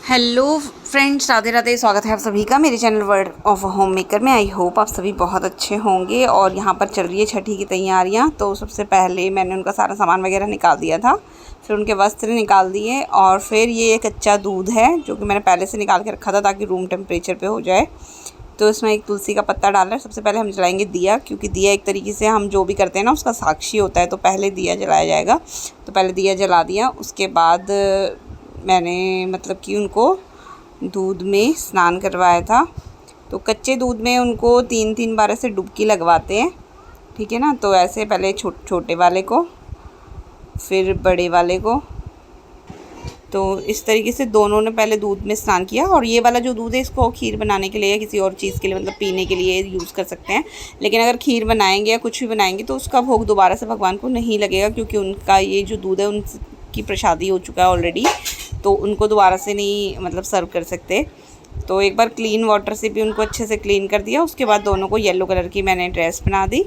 Hello friends, Radhe Radhe. स्वागत है आप सभी का मेरे channel World of Home Maker में। आई होप आप सभी बहुत अच्छे होंगे। और यहाँ पर चल रही है छठी की तैयारियाँ। तो सबसे पहले मैंने उनका सारा सामान वगैरह निकाल दिया था, फिर उनके वस्त्र निकाल दिए, और फिर ये कच्चा दूध है जो कि मैंने पहले से निकाल के रखा था ताकि रूम टेम्परेचर पे हो जाए। तो इसमें एक तुलसी का पत्ता डालना है। सबसे पहले हम जलाएंगे दिया, क्योंकि दिया एक तरीके से हम जो भी करते हैं ना उसका साक्षी होता है। तो पहले दिया जलाया जाएगा। तो पहले दिया जला दिया, उसके बाद मैंने मतलब कि उनको दूध में स्नान करवाया था। तो कच्चे दूध में उनको 3-3 बार ऐसे डुबकी लगवाते हैं, ठीक है ना। तो ऐसे पहले छोटे वाले को, फिर बड़े वाले को। तो इस तरीके से दोनों ने पहले दूध में स्नान किया। और ये वाला जो दूध है इसको खीर बनाने के लिए या किसी और चीज़ के लिए मतलब पीने के लिए यूज़ कर सकते हैं। लेकिन अगर खीर बनाएंगे या कुछ भी बनाएंगे तो उसका भोग दोबारा से भगवान को नहीं लगेगा, क्योंकि उनका ये जो दूध है उनकी प्रसादी हो चुका है ऑलरेडी। तो उनको दोबारा से नहीं मतलब सर्व कर सकते। तो एक बार क्लीन वाटर से भी उनको अच्छे से क्लीन कर दिया। उसके बाद दोनों को येलो कलर की मैंने ड्रेस पहना दी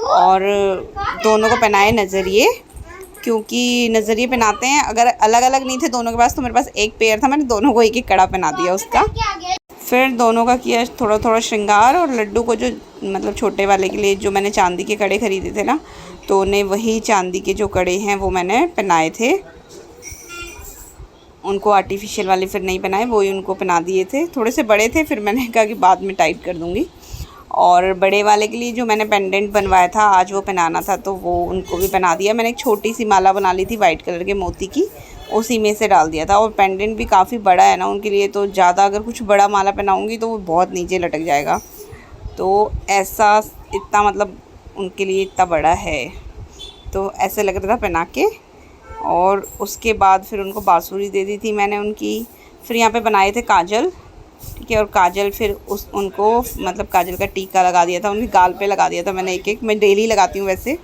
और दोनों को पहनाए नज़रिए, क्योंकि नज़रिए पहनाते हैं। अगर अलग अलग नहीं थे दोनों के पास तो मेरे पास एक पेयर था, मैंने दोनों को एक एक कड़ा पहना दिया उसका। फिर दोनों का किया थोड़ा थोड़ा श्रृंगार। और लड्डू को जो मतलब छोटे वाले के लिए जो मैंने चांदी के कड़े ख़रीदे थे ना, तो उन्हें वही चांदी के जो कड़े हैं वो मैंने पहनाए थे। उनको आर्टिफिशियल वाले फिर नहीं पहनाए, वो ही उनको पहना दिए थे। थोड़े से बड़े थे, फिर मैंने कहा कि बाद में टाइट कर दूँगी। और बड़े वाले के लिए जो मैंने पेंडेंट बनवाया था आज वो पहनाना था, तो वो उनको भी पहना दिया। मैंने एक छोटी सी माला बना ली थी वाइट कलर के मोती की, उसी में से डाल दिया था। और पेंडेंट भी काफ़ी बड़ा है ना उनके लिए, तो ज़्यादा अगर कुछ बड़ा माला पहनाऊँगी तो वो बहुत नीचे लटक जाएगा। तो ऐसा इतना मतलब उनके लिए इतना बड़ा है, तो ऐसे लग रहा था पहना के। और उसके बाद फिर उनको बांसुरी दे दी थी मैंने उनकी। फिर यहाँ पे बनाए थे काजल, ठीक है। और काजल फिर उनको मतलब काजल का टीका लगा दिया था, उनके गाल पे लगा दिया था मैंने एक एक। मैं डेली लगाती हूँ वैसे।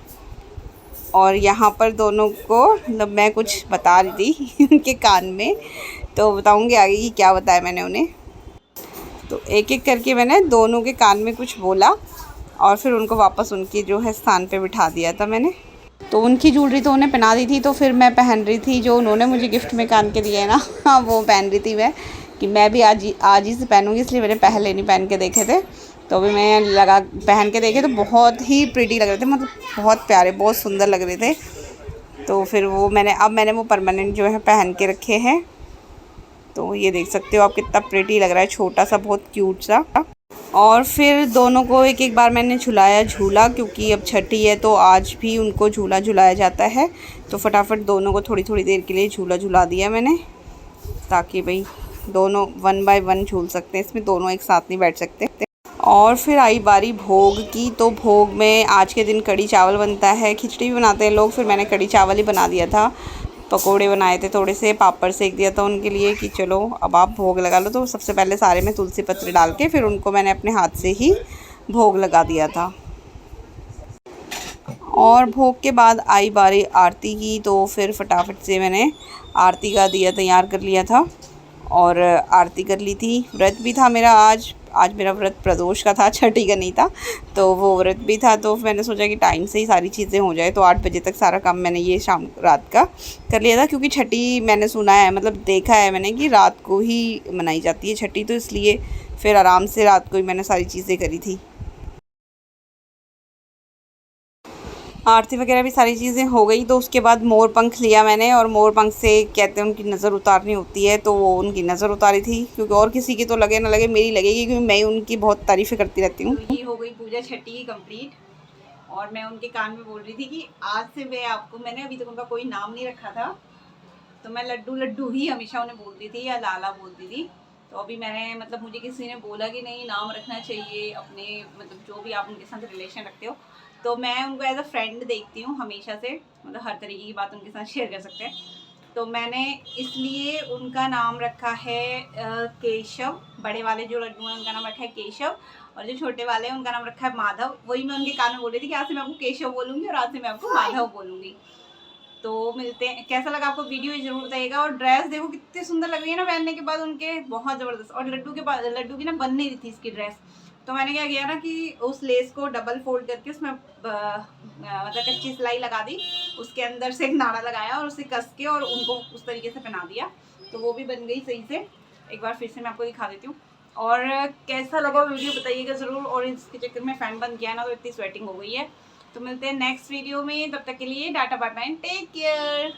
और यहाँ पर दोनों को मतलब मैं कुछ बता रही थी उनके कान में, तो बताऊँगी आगे कि क्या बताया मैंने उन्हें। तो एक एक करके मैंने दोनों के कान में कुछ बोला और फिर उनको वापस उनके जो है स्थान पे बिठा दिया था मैंने। तो उनकी ज्वेलरी तो उन्हें पहना दी थी, तो फिर मैं पहन रही थी जो उन्होंने मुझे गिफ्ट में कान के दिए है ना हाँ, वो पहन रही थी मैं, कि मैं भी आज ही से पहनूंगी। इसलिए मैंने पहले नहीं पहन के देखे थे, तो अभी मैं लगा पहन के देखे तो बहुत ही प्रीटी लग रहे थे, मतलब बहुत प्यारे बहुत सुंदर लग रहे थे। तो फिर वो मैंने वो परमानेंट जो है पहन के रखे हैं। तो ये देख सकते हो आप कितना प्रीटी लग रहा है, छोटा सा बहुत क्यूट सा। और फिर दोनों को एक एक बार मैंने झुलाया झूला, क्योंकि अब छठी है तो आज भी उनको झूला झुलाया जाता है। तो फटाफट दोनों को थोड़ी थोड़ी देर के लिए झूला झुला दिया मैंने, ताकि भाई दोनों 1 बाय 1 झूल सकते हैं। इसमें दोनों एक साथ नहीं बैठ सकते। और फिर आई बारी भोग की। तो भोग में आज के दिन कढ़ी चावल बनता है, खिचड़ी भी बनाते हैं लोग। फिर मैंने कढ़ी चावल ही बना दिया था। पकोड़े बनाए थे, थोड़े से पापड़ सेक दिया था उनके लिए कि चलो अब आप भोग लगा लो। तो सबसे पहले सारे में तुलसी पत्र डाल के फिर उनको मैंने अपने हाथ से ही भोग लगा दिया था। और भोग के बाद आई बारी आरती की। तो फिर फटाफट से मैंने आरती का दिया तैयार कर लिया था और आरती कर ली थी। व्रत भी था मेरा आज मेरा व्रत प्रदोष का था, छठी का नहीं था। तो वो व्रत भी था, तो मैंने सोचा कि टाइम से ही सारी चीज़ें हो जाए। तो 8 बजे तक सारा काम मैंने ये शाम रात का कर लिया था, क्योंकि छठी मैंने सुना है मतलब देखा है मैंने कि रात को ही मनाई जाती है छठी। तो इसलिए फिर आराम से रात को ही मैंने सारी चीज़ें करी थी। आरती वगैरह भी सारी चीज़ें हो गई। तो उसके बाद मोर पंख लिया मैंने, और मोर पंख से कहते हैं उनकी नज़र उतारनी होती है, तो वो उनकी नज़र उतारी थी। क्योंकि और किसी की तो लगे ना लगे, मेरी लगेगी, क्योंकि मैं उनकी बहुत तारीफ़ें करती रहती हूँ। ये हो गई पूजा छठी की कंप्लीट। और मैं उनके कान में बोल रही थी कि आज से मैंने अभी तक उनका कोई नाम नहीं रखा था, तो मैं लड्डू लड्डू ही हमेशा उन्हें बोलती थी या लाला बोलती थी। तो अभी मैंने मतलब मुझे किसी ने बोला कि नहीं नाम रखना चाहिए अपने, मतलब जो भी आप उनके साथ रिलेशन रखते हो। तो मैं उनको एज अ फ्रेंड देखती हूँ हमेशा से, मतलब हर तरीके की बात उनके साथ शेयर कर सकते हैं। तो मैंने इसलिए उनका नाम रखा है केशव। बड़े वाले जो लड्डू हैं उनका नाम रखा है केशव, और जो छोटे वाले हैं उनका नाम रखा है माधव। वही मैं उनके कान में बोल रही थी कि आज से मैं आपको केशव बोलूँगी और आज से मैं आपको माधव बोलूँगी। तो मिलते हैं। कैसा लगा आपको वीडियो जरूर बताइएगा। और ड्रेस देखो कितनी सुंदर लग रही है ना पहनने के बाद उनके, बहुत ज़बरदस्त। और लड्डू की ना बन नहीं रही थी इसकी ड्रेस। तो मैंने क्या किया ना कि उस लेस को डबल फोल्ड करके उसमें मतलब कच्ची सिलाई लगा दी, उसके अंदर से एक नाड़ा लगाया और उसे कस के और उनको उस तरीके से पहना दिया। तो वो भी बन गई सही से। एक बार फिर से मैं आपको दिखा देती हूँ। और कैसा लगा वीडियो बताइएगा ज़रूर। और इसके चक्कर में फ़ैन बंद किया ना तो इतनी स्वेटिंग हो गई है। तो मिलते हैं नेक्स्ट वीडियो में, तब तक के लिए tata bye bye, take care.